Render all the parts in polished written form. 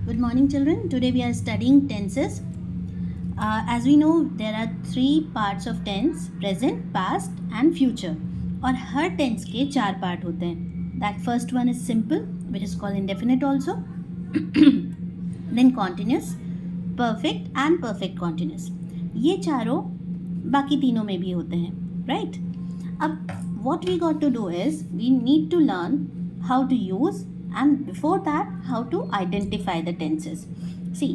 Good morning, children. Today we are studying tenses. As we know, there are three parts of tense: present, past, and future. और हर tense के चार part होते हैं. That first one is simple, which is called indefinite also. Then continuous, perfect, and perfect continuous. ये चारों बाकी तीनों में भी होते हैं, right? अब what we got to do is we need to learn how to use, and before that how to identify the tenses. See,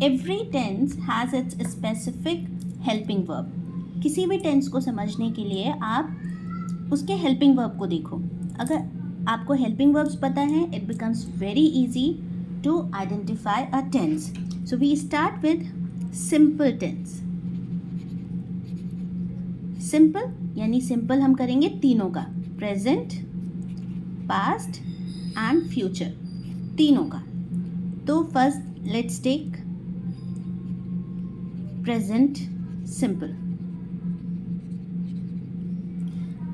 every tense has its specific helping verb. किसी भी tense को समझने के लिए आप उसके helping verb को देखो. अगर आपको helping verbs पता है, it becomes very easy to identify a tense. So we start with simple tense. Simple यानी simple हम करेंगे तीनों का, present, past and future, तीनों का. तो first let's take present simple.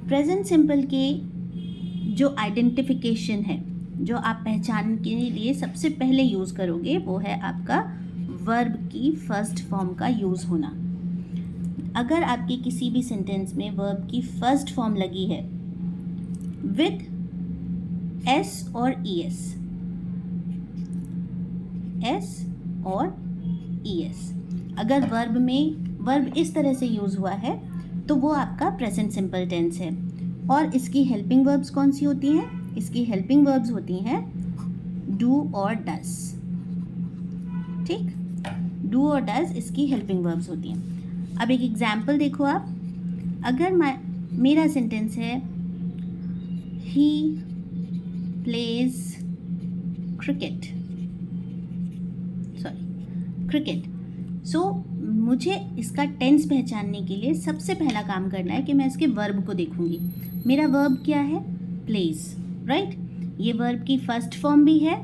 Present simple के जो identification है, जो आप पहचान के लिए सबसे पहले यूज़ करोगे, वो है आपका verb की first form का यूज़ होना. अगर आपके किसी भी सेंटेंस में verb की first form लगी है with s और es, s और es, अगर verb इस तरह से यूज़ हुआ है तो वो आपका प्रेजेंट सिंपल टेंस है. और इसकी हेल्पिंग वर्ब्स कौन सी होती हैं? इसकी हेल्पिंग वर्ब्स होती हैं डू और डज. ठीक, डू और डज इसकी हेल्पिंग वर्ब्स होती हैं. अब एक एग्जाम्पल देखो आप. अगर मेरा सेंटेंस है ही प्लेज क्रिकेट, सो मुझे इसका टेंस पहचानने के लिए सबसे पहला काम करना है कि मैं इसके वर्ब को देखूंगी. मेरा वर्ब क्या है? Plays, right. ये वर्ब की फर्स्ट फॉर्म भी है,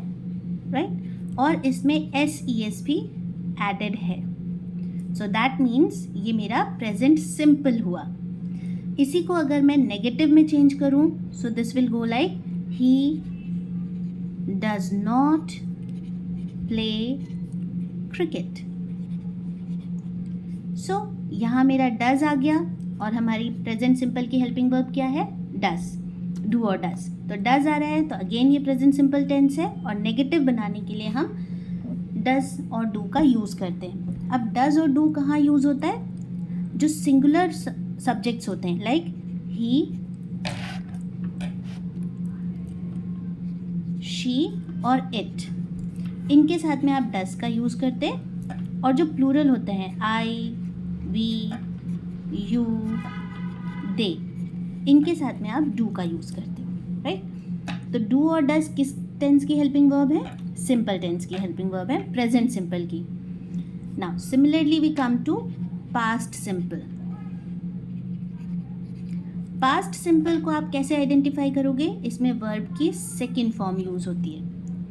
राइट, और इसमें SES भी एडेड है. सो दैट मीन्स ये मेरा प्रेजेंट सिंपल हुआ. इसी को अगर मैं नेगेटिव में चेंज करूं, so this will go like he does not play cricket. So यहाँ मेरा डज आ गया और हमारी प्रेजेंट सिंपल की हेल्पिंग वर्ब क्या है? डज, डू और डज. तो डज आ रहा है तो अगेन ये प्रेजेंट सिंपल टेंस है, और नेगेटिव बनाने के लिए हम डज और डू का यूज़ करते हैं. अब डज और डू कहाँ यूज़ होता है? जो सिंगुलर सब्जेक्ट्स होते हैं, लाइक ही, शी और इट, इनके साथ में आप डज का यूज़ करते हैं. और जो प्लूरल होते हैं, आई, वी, यू, दे, इनके साथ में आप डू का यूज़ करते हैं, राइट. तो डू और डज किस टेंस की हेल्पिंग वर्ब है? सिंपल टेंस की हेल्पिंग वर्ब है, प्रेजेंट सिंपल की. Now similarly we come to past simple. Past simple को आप कैसे आइडेंटिफाई करोगे? इसमें वर्ब की सेकेंड फॉर्म यूज होती है,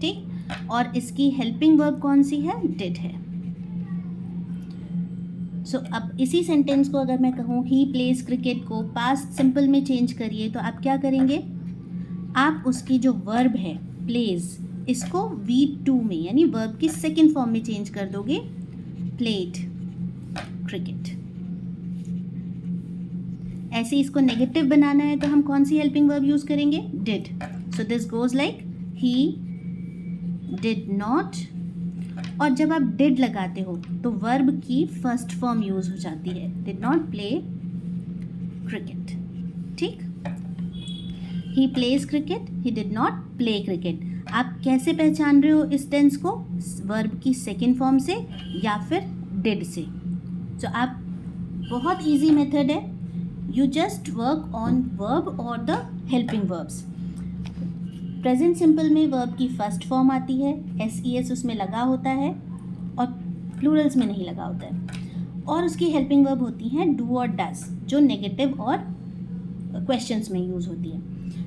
ठीक, और इसकी हेल्पिंग वर्ब कौन सी है? डिड है. सो अब इसी सेंटेंस को अगर मैं कहूँ ही प्लेज क्रिकेट को पास्ट सिंपल में चेंज करिए, तो आप क्या करेंगे? आप उसकी जो वर्ब है प्लेज, इसको V2 में यानी वर्ब की सेकेंड फॉर्म में चेंज कर दोगे, प्लेड क्रिकेट. ऐसे इसको नेगेटिव बनाना है तो हम कौन सी हेल्पिंग वर्ब यूज करेंगे? Did. So this goes like he did not. और जब आप डिड लगाते हो तो वर्ब की फर्स्ट फॉर्म यूज हो जाती है, डिड नॉट प्ले क्रिकेट. ठीक, he plays cricket, he did not play cricket. आप कैसे पहचान रहे हो इस टेंस को? वर्ब की सेकेंड फॉर्म से या फिर डिड से. सो आप बहुत इजी मेथड है, you just work on verb और the helping verbs. Present simple में वर्ब की फर्स्ट फॉर्म आती है, SES उसमें लगा होता है और प्लूरल्स में नहीं लगा होता है, और उसकी हेल्पिंग वर्ब होती हैं डू और डज, जो नेगेटिव और क्वेश्चंस में यूज़ होती है.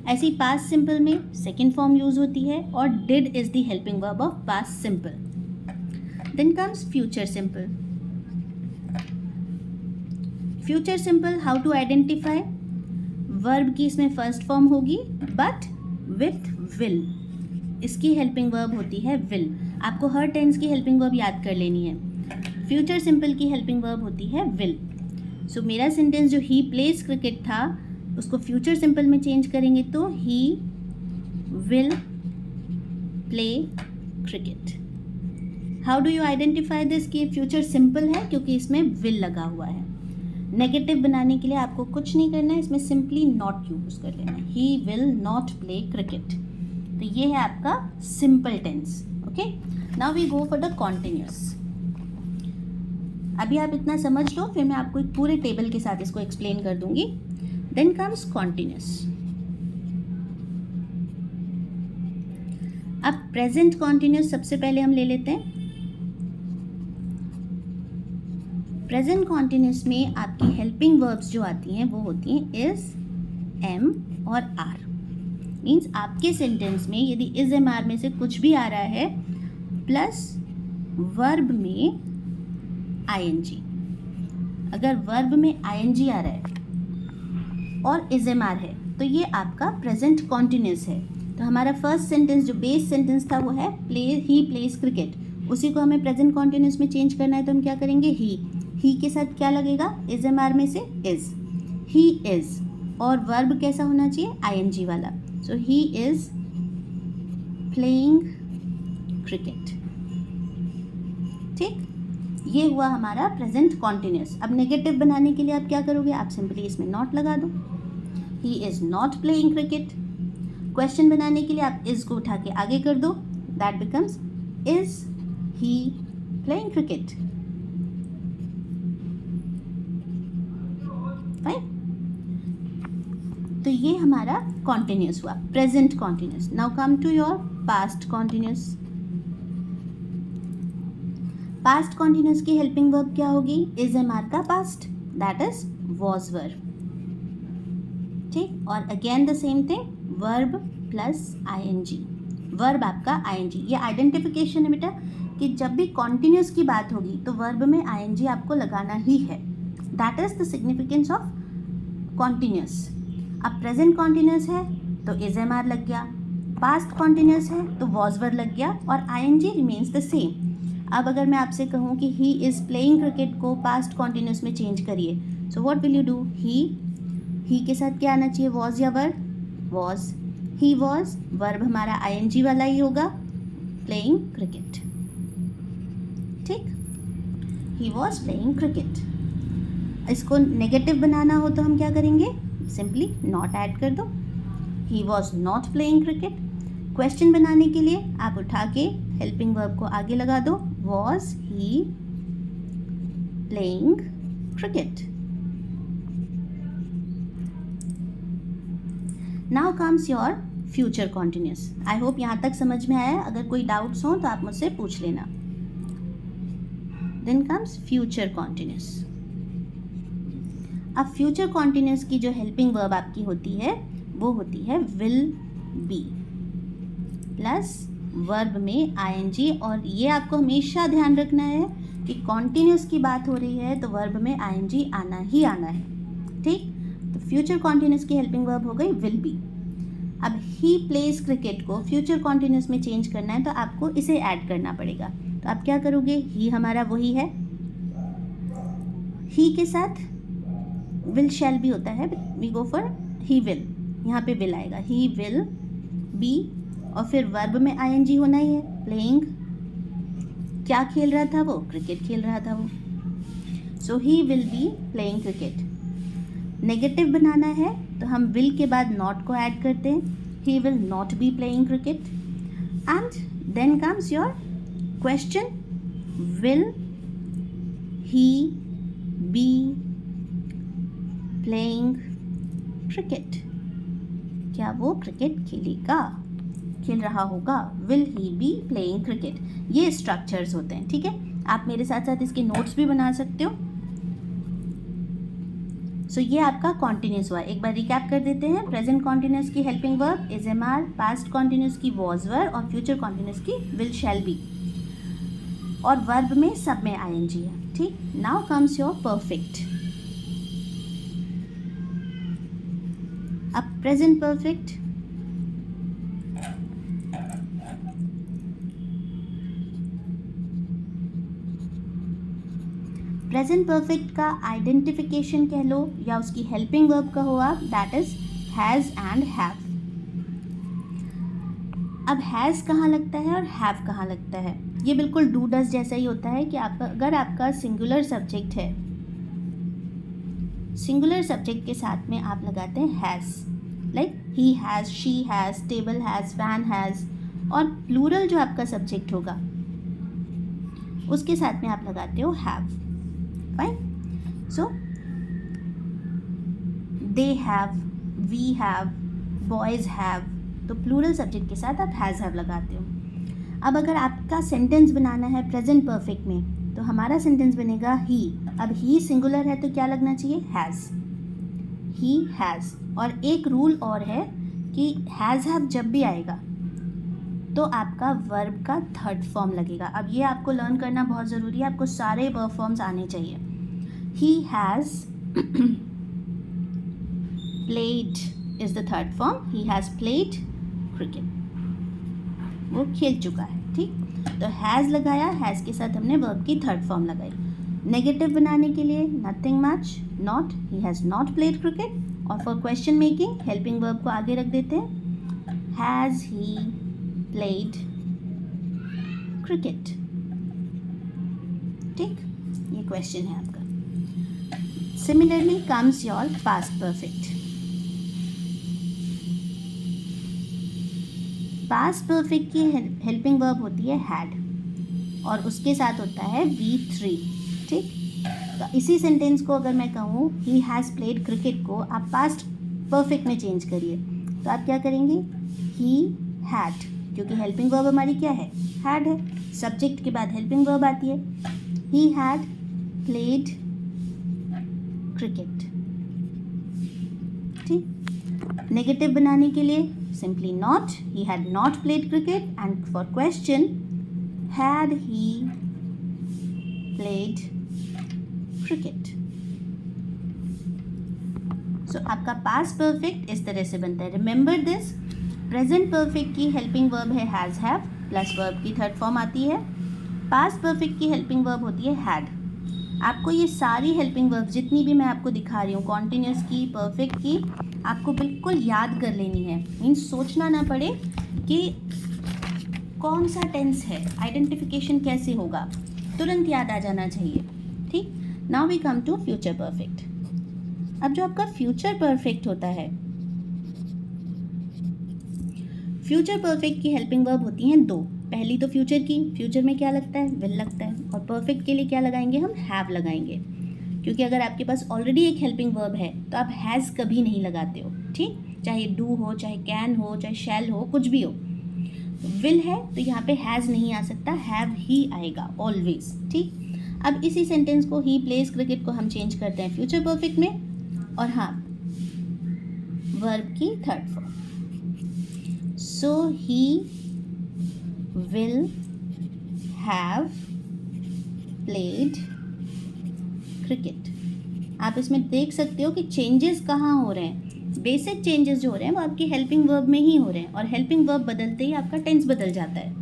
ऐसी पास्ट सिंपल में सेकेंड फॉर्म यूज़ होती है और did is the helping verb of past simple. Then comes future simple. Future simple how to identify? Verb की इसमें फर्स्ट फॉर्म होगी बट विथ विल. इसकी हेल्पिंग वर्ब होती है विल. आपको हर टेंस की हेल्पिंग वर्ब याद कर लेनी है. फ्यूचर सिंपल की हेल्पिंग वर्ब होती है विल. सो मेरा सेंटेंस जो ही प्लेज क्रिकेट था उसको फ्यूचर सिंपल में चेंज करेंगे तो he will play cricket. How do you identify this कि फ्यूचर सिंपल है? क्योंकि इसमें विल लगा हुआ है. नेगेटिव बनाने के लिए आपको कुछ नहीं करना है, इसमें सिंपली नॉट यूज कर लेना है. He will not play cricket. तो ये है आपका simple tense. Okay, now we go for the continuous. अभी आप इतना समझ लो, फिर मैं आपको एक पूरे टेबल के साथ इसको एक्सप्लेन कर दूंगी. Then comes continuous. अब प्रेजेंट कॉन्टिन्यूस सबसे पहले हम ले लेते हैं. प्रेजेंट कॉन्टिन्यूस में आपकी हेल्पिंग वर्ब्स जो आती हैं वो होती हैं इज, एम और आर. मीन्स आपके सेंटेंस में यदि इज एम आर में से कुछ भी आ रहा है प्लस वर्ब में आईएनजी, अगर वर्ब में आईएनजी आ रहा है और इज एम आर है तो ये आपका प्रेजेंट कॉन्टिन्यूस है. तो हमारा फर्स्ट सेंटेंस जो बेस सेंटेंस था वो है ही प्लेज क्रिकेट. उसी को हमें प्रेजेंट कॉन्टिन्यूस में चेंज करना है तो हम क्या करेंगे? ही के साथ क्या लगेगा? इज एम आर में से इज. ही इज और वर्ब कैसा होना चाहिए? आईएनजी वाला. सो ही इज प्लेइंग क्रिकेट. ठीक, ये हुआ हमारा प्रेजेंट कॉन्टिन्यूस. अब नेगेटिव बनाने के लिए आप क्या करोगे? आप सिंपली इसमें नॉट लगा दो. He is not playing cricket. Question बनाने के लिए आप इज को उठा के आगे कर दो. That becomes is he playing cricket. Fine. तो ये हमारा कॉन्टिन्यूस हुआ, present continuous. Now come to your past continuous. Past continuous की हेल्पिंग वर्ब क्या होगी? इज एम आर का past, that is was verb. ठीक, और again the same thing, verb plus ING. Verb आपका आईएनजी. ये आइडेंटिफिकेशन है बेटा कि जब भी कॉन्टिन्यूस की बात होगी तो वर्ब में आईएनजी आपको लगाना ही है. That is the significance of continuous. अब प्रेजेंट कॉन्टिन्यूस है तो इज एम आर लग गया, पास्ट कॉन्टिन्यूस है तो वॉज वर्ब लग गया और आईएनजी रिमेन्स द सेम. अब अगर मैं आपसे कहूँ कि ही इज़ प्लेइंग क्रिकेट को पास्ट कॉन्टिन्यूस में चेंज करिए, so what will you do? He के साथ क्या आना चाहिए? वॉज या verb? Was. He was, verb हमारा आईएनजी वाला ही होगा, प्लेइंग क्रिकेट. ठीक, ही वॉज प्लेइंग क्रिकेट. इसको नेगेटिव बनाना हो तो हम क्या करेंगे? सिंपली नॉट ऐड कर दो. He was not playing cricket. Question बनाने के लिए आप उठा के हेल्पिंग वर्ब को आगे लगा दो. Was he playing cricket. Now comes your future continuous. I hope यहाँ तक समझ में आया. अगर कोई डाउट्स हो तो आप मुझसे पूछ लेना. Then comes future continuous. अब फ्यूचर कॉन्टिन्यूस की जो हेल्पिंग वर्ब आपकी होती है वो होती है विल बी प्लस वर्ब में आईएनजी. और ये आपको हमेशा ध्यान रखना है कि कॉन्टिन्यूस की बात हो रही है तो वर्ब में आईएनजी आना ही आना है. ठीक, तो फ्यूचर कॉन्टिन्यूस की हेल्पिंग वर्ब हो गई विल बी. अब ही प्लेज क्रिकेट को फ्यूचर कॉन्टिन्यूस में चेंज करना है तो आपको इसे ऐड करना पड़ेगा. तो आप क्या करोगे? ही हमारा वही है, ही के साथ विल शैल भी होता है, we go for he will. यहाँ पे विल आएगा, ही विल बी और फिर वर्ब में आईएनजी होना ही है. प्लेइंग, क्या खेल रहा था वो? क्रिकेट खेल रहा था वो. So he will be playing cricket. Negative बनाना है तो हम विल के बाद नॉट को ऐड करते हैं. He will not be playing cricket. And then comes your question, will he be playing cricket. क्या वो क्रिकेट खेलेगा, खेल रहा होगा? Will he be playing cricket. ये स्ट्रक्चर्स होते हैं. ठीक है, आप मेरे साथ साथ इसके नोट्स भी बना सकते हो. सो ये आपका कॉन्टिन्यूस हुआ. एक बार रिकैप कर देते हैं. प्रेजेंट कॉन्टिन्यूस की helping verb is am are, past continuous की वॉज वर्ब और फ्यूचर कॉन्टिन्यूस की विल शैल बी. और वर्ब में सब में आईएनजी है. ठीक, नाउ कम्स योर परफेक्ट. अब प्रेजेंट परफेक्ट. प्रेजेंट परफेक्ट का आइडेंटिफिकेशन कह लो या उसकी हेल्पिंग वर्ब कहो आप, that is has and have. अब हैज़ कहाँ लगता है और हैव कहाँ लगता है? ये बिल्कुल डू डज जैसा ही होता है कि आपका अगर आपका सिंगुलर सब्जेक्ट है, सिंगुलर सब्जेक्ट के साथ में आप लगाते हैं has, like he has, she has, table has, fan has, और प्लूरल जो आपका सब्जेक्ट होगा उसके साथ में आप लगाते हो have. Fine, so they have, we have, boys have, तो प्लूरल सब्जेक्ट के साथ आप हैज़ हैव लगाते हो। अब अगर आपका सेंटेंस बनाना है प्रेजेंट परफेक्ट में, तो हमारा सेंटेंस बनेगा ही। अब ही सिंगुलर है तो क्या लगना चाहिए? Has, he has. और एक रूल और है कि हैज़ हैव जब भी आएगा तो आपका वर्ब का थर्ड फॉर्म लगेगा। अब ये आपको लर्न करना बहुत ज़रूरी है, आपको सारे वर्ब फॉर्म्स आने चाहिए। He has played is the third form, he has played cricket, वो खेल चुका है। ठीक, तो हैज़ लगाया, हैज़ के साथ हमने वर्ब की थर्ड फॉर्म लगाई। नेगेटिव बनाने के लिए nothing much, not, he has not played cricket. और for question making helping verb को आगे रख देते हैं, हैज़ ही प्लेड क्रिकेट। ठीक, ये क्वेश्चन है आपका। Similarly comes your past perfect. Past perfect की हेल्पिंग वर्ब होती है हैड और उसके साथ होता है V3। ठीक, तो इसी सेंटेंस को अगर मैं कहूँ ही हैज़ प्लेड क्रिकेट को आप पास्ट परफेक्ट में चेंज करिए, तो आप क्या करेंगे? ही हैड, क्योंकि हेल्पिंग वर्ब हमारी क्या है? हैड है। सब्जेक्ट के बाद हेल्पिंग वर्ब आती है। He had played cricket. ठीक, नेगेटिव बनाने के लिए simply not, he had not played cricket, and for question, had he played cricket? So आपका past perfect इस तरह से बनता है। Remember this, present perfect की helping verb है has have plus verb की थर्ड फॉर्म आती है। past perfect की helping verb होती है had। आपको ये सारी हेल्पिंग वर्ब जितनी भी मैं आपको दिखा रही हूँ, कॉन्टिन्यूस की, परफेक्ट की, आपको बिल्कुल याद कर लेनी है। मीन्स सोचना ना पड़े कि कौन सा टेंस है, आइडेंटिफिकेशन कैसे होगा, तुरंत याद आ जाना चाहिए। ठीक, now we come to future perfect. अब जो आपका फ्यूचर परफेक्ट होता है, फ्यूचर परफेक्ट की हेल्पिंग वर्ब होती हैं दो। पहली तो फ्यूचर की, फ्यूचर में क्या लगता है? विल लगता है। और परफेक्ट के लिए क्या लगाएंगे हम? हैव लगाएंगे, क्योंकि अगर आपके पास ऑलरेडी एक हेल्पिंग वर्ब है तो आप हैज़ कभी नहीं लगाते हो। ठीक, चाहे डू हो, चाहे कैन हो, चाहे शैल हो, कुछ भी हो। विल है तो यहाँ पे हैज़ नहीं आ सकता, हैव ही आएगा ऑलवेज। ठीक, अब इसी सेंटेंस को ही प्लेज क्रिकेट को हम चेंज करते हैं फ्यूचर परफेक्ट में, और हाँ, वर्ब की third form. So he will have played cricket। आप इसमें देख सकते हो कि चेंजेस कहाँ हो रहे हैं। बेसिक चेंजेस जो हो रहे हैं वो आपकी हेल्पिंग वर्ब में ही हो रहे हैं, और हेल्पिंग वर्ब बदलते ही आपका टेंस बदल जाता है।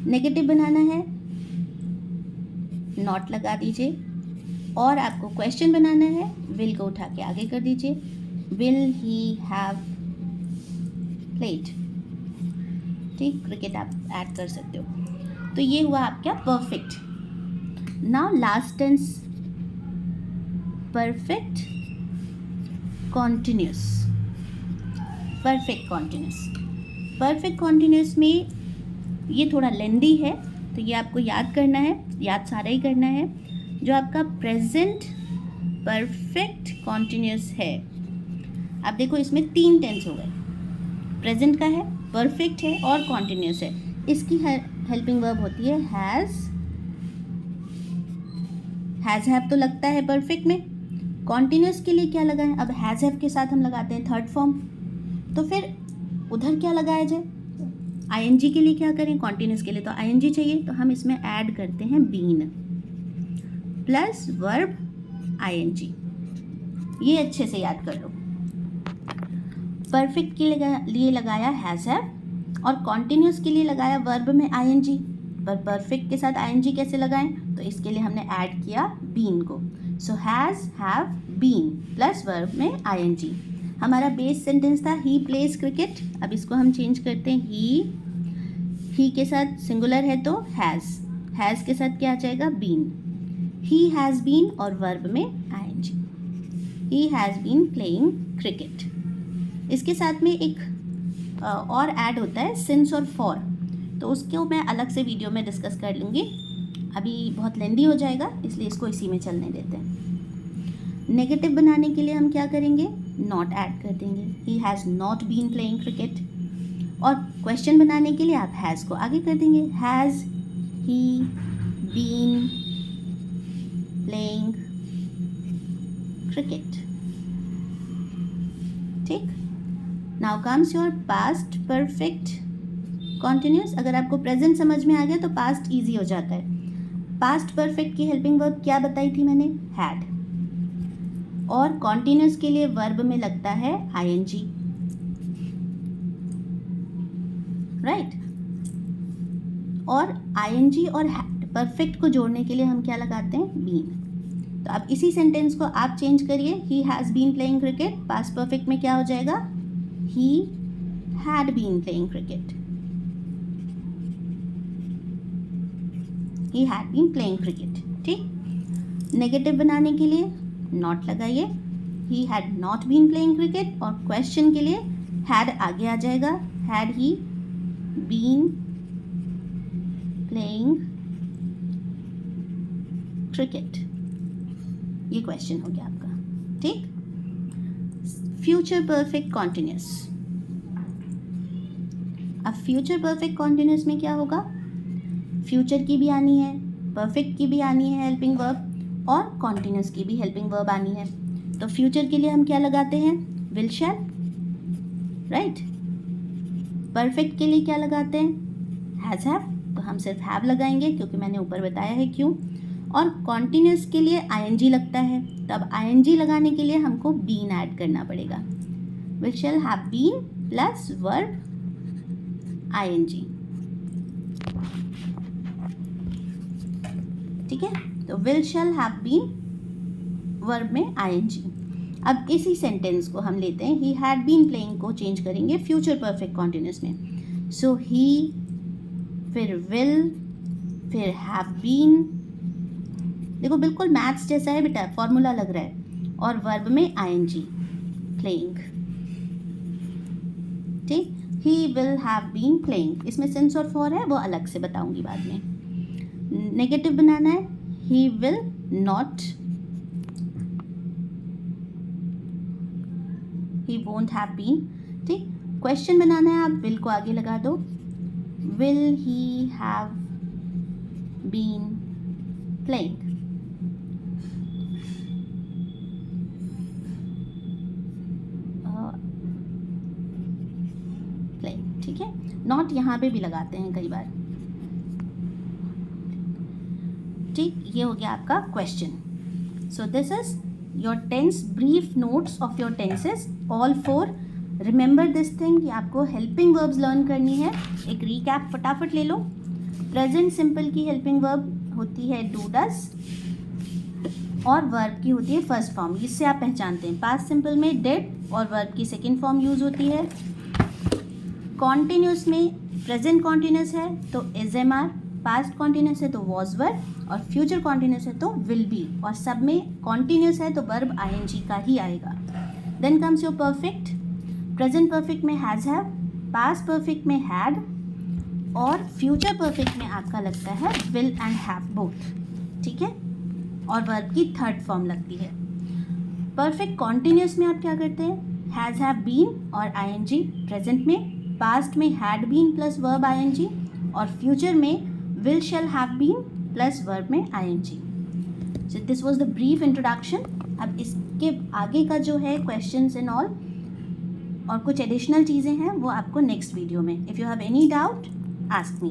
नेगेटिव बनाना है, नॉट लगा दीजिए, और आपको क्वेश्चन बनाना है, विल को उठा के आगे कर दीजिए, विल ही हैव प्लेड। ठीक, क्रिकेट आप ऐड कर सकते हो। तो ये हुआ आपका perfect. Now last tense, perfect continuous. Perfect continuous, perfect continuous में ये थोड़ा लेंदी है, तो ये आपको याद करना है, याद सारा ही करना है। जो आपका प्रेजेंट परफेक्ट कॉन्टिन्यूस है, आप देखो इसमें 3 टेंस हो गए, प्रेजेंट का है, परफेक्ट है और कॉन्टिन्यूस है। इसकी हेल्पिंग वर्ब होती है हैज़ हैव तो लगता है परफेक्ट में। कॉन्टिन्यूस के लिए क्या लगाएं? अब हैज़ हैव के साथ हम लगाते हैं थर्ड फॉर्म, तो फिर उधर क्या लगाया जाए? आईएनजी के लिए क्या करें? कॉन्टिन्यूस के लिए तो आईएनजी चाहिए, तो हम इसमें ऐड करते हैं बीन प्लस वर्ब आईएनजी। ये अच्छे से याद कर लो। परफेक्ट के लिए लगाया हैज़ हैव, और कॉन्टिन्यूस के लिए लगाया वर्ब में आईएनजी। पर परफेक्ट के साथ आईएनजी कैसे लगाएं, तो इसके लिए हमने ऐड किया बीन को. So has, have, been plus verb में आईएनजी. हमारा बेस सेंटेंस था ही प्लेज क्रिकेट. अब इसको हम चेंज करते हैं. ही के साथ सिंगुलर है तो हैज़ के साथ क्या आ जाएगा, बीन. ही हैज़ बीन और वर्ब में ING. He has been playing cricket. इसके साथ में एक और ऐड होता है सिंस और फॉर, तो उसको मैं अलग से वीडियो में डिस्कस कर लूँगी. अभी बहुत लेंदी हो जाएगा, इसलिए इसको इसी में चलने देते हैं. नेगेटिव बनाने के लिए हम क्या करेंगे, नॉट ऐड कर देंगे. He has not been playing cricket. और क्वेश्चन बनाने के लिए आप हैज़ को आगे कर देंगे. Has he been playing cricket. ठीक. Now comes your past perfect continuous. अगर आपको प्रेजेंट समझ में आ गया तो पास्ट इजी हो जाता है. पास्ट परफेक्ट की हेल्पिंग वर्ब क्या बताई थी मैंने, हैड. और कॉन्टिन्यूस के लिए वर्ब में लगता है आईएनजी, राइट. और आईएनजी और परफेक्ट को जोड़ने के लिए हम क्या लगाते हैं, बीन. तो अब इसी सेंटेंस को आप चेंज करिए. He has been playing cricket. Past perfect में क्या हो जाएगा, he had been playing cricket. He had been playing cricket. ठीक. नेगेटिव बनाने के लिए नॉट लगाइए. He had not been playing cricket. और क्वेश्चन के लिए हैड आगे आ जाएगा. Had he been playing cricket. ये क्वेश्चन हो गया आपका. ठीक. Future perfect continuous. अब फ्यूचर परफेक्ट कॉन्टिन्यूस में क्या होगा, फ्यूचर की भी आनी है, परफेक्ट की भी आनी है हेल्पिंग वर्ब, और कॉन्टिन्यूस की भी हेल्पिंग वर्ब आनी है. तो फ्यूचर के लिए हम क्या लगाते हैं, विल शैल, राइट. परफेक्ट के लिए क्या लगाते हैं, हैज़ हैव. तो हम सिर्फ हैव लगाएंगे क्योंकि मैंने ऊपर बताया है क्यों. और कॉन्टिन्यूस के लिए आईएनजी लगता है, तब आईएनजी लगाने के लिए हमको बीन ऐड करना पड़ेगा. Will shall have been plus verb ING. ठीक है. तो will shall have been verb में आईएनजी. अब इसी सेंटेंस को हम लेते हैं, ही हैड बीन प्लेइंग को चेंज करेंगे फ्यूचर परफेक्ट कॉन्टिन्यूस में. सो ही, फिर विल, फिर हैव बीन. देखो बिल्कुल मैथ्स जैसा है बेटा, फॉर्मूला लग रहा है. और वर्ब में आईएनजी, प्लेइंग. ठीक. He will have been playing. इसमें सिंस और फॉर है, वो अलग से बताऊंगी बाद में. नेगेटिव बनाना है, he will not, he won't have been. ठीक. क्वेश्चन बनाना है, आप विल को आगे लगा दो. Will he have been playing. ठीक है. नॉट यहाँ पे भी लगाते हैं कई बार. ठीक. ये हो गया आपका question. So this is your tense brief notes of your tenses all 4. Remember this thing कि आपको हेल्पिंग वर्ब्स लर्न करनी है. एक रीकैप फटाफट ले लो. प्रेजेंट सिंपल की हेल्पिंग वर्ब होती है डू डज, और वर्ब की होती है फर्स्ट फॉर्म. इससे आप पहचानते हैं. पास्ट सिंपल में डिड और वर्ब की सेकेंड फॉर्म यूज होती है. कॉन्टिन्यूस में प्रेजेंट कॉन्टिन्यूस है तो is am are, past continuous है तो वॉज वर, और फ्यूचर कॉन्टिन्यूस है तो विल बी, और सब में कॉन्टिन्यूस है तो वर्ब आईएनजी का ही आएगा. Then comes your perfect. Present perfect में हैज़ हैव, पास्ट परफेक्ट में हैड, और फ्यूचर परफेक्ट में आपका लगता है विल एंड हैव बोथ. ठीक है. और वर्ब की थर्ड फॉर्म लगती है. परफेक्ट कॉन्टिन्यूस में आप क्या करते हैं, हैज़ हैव बीन और आईएनजी प्रेजेंट में, पास्ट में had been plus verb ING, और फ्यूचर में will shall have been plus verb में ING. So this was the brief introduction. अब इसके आगे का जो है क्वेश्चंस एंड ऑल और कुछ एडिशनल चीज़ें हैं वो आपको नेक्स्ट वीडियो में. If you have any doubt ask me.